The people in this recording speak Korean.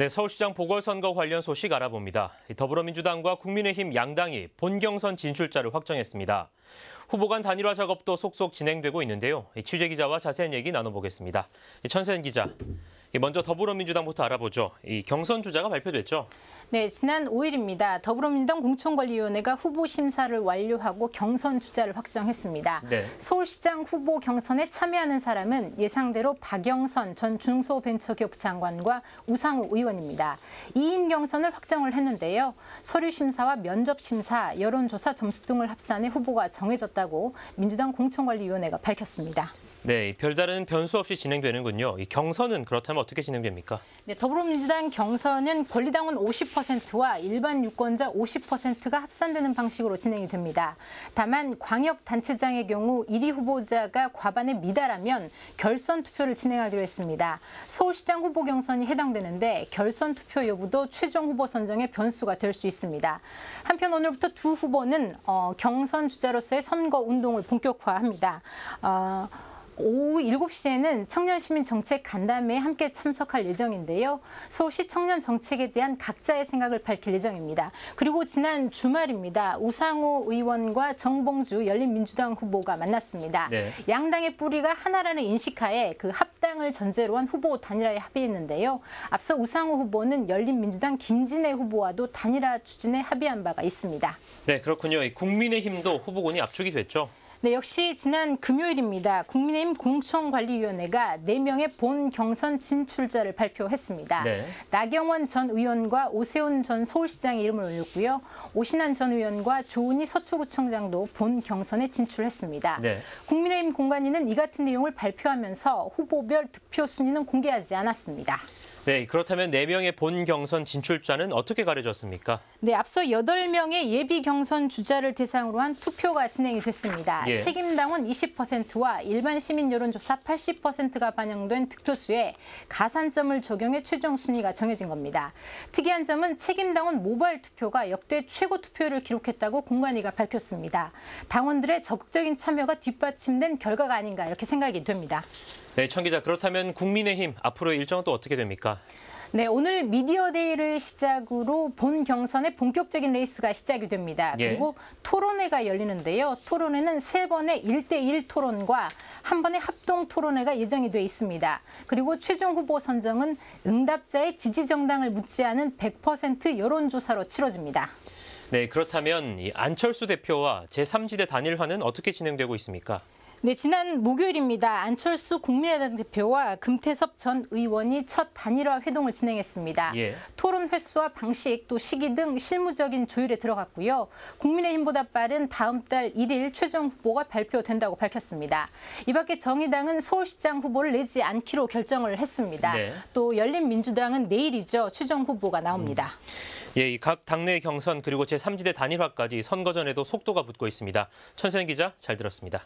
네, 서울시장 보궐선거 관련 소식 알아봅니다. 더불어민주당과 국민의힘 양당이 본경선 진출자를 확정했습니다. 후보 간 단일화 작업도 속속 진행되고 있는데요. 취재기자와 자세한 얘기 나눠보겠습니다. 천세현 기자, 먼저 더불어민주당부터 알아보죠. 이 경선 주자가 발표됐죠? 네, 지난 5일입니다. 더불어민주당 공천관리위원회가 후보 심사를 완료하고 경선 주자를 확정했습니다. 네. 서울시장 후보 경선에 참여하는 사람은 예상대로 박영선 전 중소벤처기업 장관과 우상호 의원입니다. 2인 경선을 확정을 했는데요. 서류 심사와 면접 심사, 여론조사 점수 등을 합산해 후보가 정해졌다고 민주당 공천관리위원회가 밝혔습니다. 네, 별다른 변수 없이 진행되는군요. 이 경선은 그렇다면 어떻게 진행됩니까? 네, 더불어민주당 경선은 권리당원 50%와 일반 유권자 50%가 합산되는 방식으로 진행이 됩니다. 다만 광역단체장의 경우 1위 후보자가 과반에 미달하면 결선 투표를 진행하기로 했습니다. 서울시장 후보 경선이 해당되는데 결선 투표 여부도 최종 후보 선정의 변수가 될 수 있습니다. 한편 오늘부터 두 후보는 경선 주자로서의 선거 운동을 본격화합니다. 오후 7시에는 청년시민정책 간담회에 함께 참석할 예정인데요. 서울시 청년 정책에 대한 각자의 생각을 밝힐 예정입니다. 그리고 지난 주말입니다. 우상호 의원과 정봉주 열린민주당 후보가 만났습니다. 네. 양당의 뿌리가 하나라는 인식하에 그 합당을 전제로 한 후보 단일화에 합의했는데요. 앞서 우상호 후보는 열린민주당 김진애 후보와도 단일화 추진에 합의한 바가 있습니다. 네, 그렇군요. 국민의힘도 후보군이 압축이 됐죠? 네, 역시 지난 금요일입니다. 국민의힘 공천관리위원회가 4명의 본 경선 진출자를 발표했습니다. 네. 나경원 전 의원과 오세훈 전 서울시장의 이름을 올렸고요. 오신환 전 의원과 조은희 서초구청장도 본 경선에 진출했습니다. 네. 국민의힘 공관위는 이 같은 내용을 발표하면서 후보별 득표 순위는 공개하지 않았습니다. 네, 그렇다면 4명의 본 경선 진출자는 어떻게 가려졌습니까? 네, 앞서 8명의 예비 경선 주자를 대상으로 한 투표가 진행이 됐습니다. 예. 책임당원 20%와 일반 시민 여론조사 80%가 반영된 득표수에 가산점을 적용해 최종 순위가 정해진 겁니다. 특이한 점은 책임당원 모바일 투표가 역대 최고 투표율을 기록했다고 공관위가 밝혔습니다. 당원들의 적극적인 참여가 뒷받침된 결과가 아닌가 이렇게 생각이 됩니다. 네, 천 기자, 그렇다면 국민의힘 앞으로의 일정은 또 어떻게 됩니까? 네, 오늘 미디어데이를 시작으로 본 경선의 본격적인 레이스가 시작이 됩니다. 예. 그리고 토론회가 열리는데요. 토론회는 3번의 1대1 토론과 1번의 합동 토론회가 예정이 돼 있습니다. 그리고 최종 후보 선정은 응답자의 지지 정당을 묻지 않은 100% 여론조사로 치러집니다. 네, 그렇다면 이 안철수 대표와 제3지대 단일화는 어떻게 진행되고 있습니까? 네, 지난 목요일입니다. 안철수 국민의당 대표와 금태섭 전 의원이 첫 단일화 회동을 진행했습니다. 예. 토론 횟수와 방식, 또 시기 등 실무적인 조율에 들어갔고요. 국민의힘보다 빠른 다음 달 1일 최종 후보가 발표된다고 밝혔습니다. 이 밖에 정의당은 서울시장 후보를 내지 않기로 결정을 했습니다. 네. 또 열린민주당은 내일이죠. 최종 후보가 나옵니다. 예, 각 당내 경선 그리고 제3지대 단일화까지 선거 전에도 속도가 붙고 있습니다. 천세현 기자, 잘 들었습니다.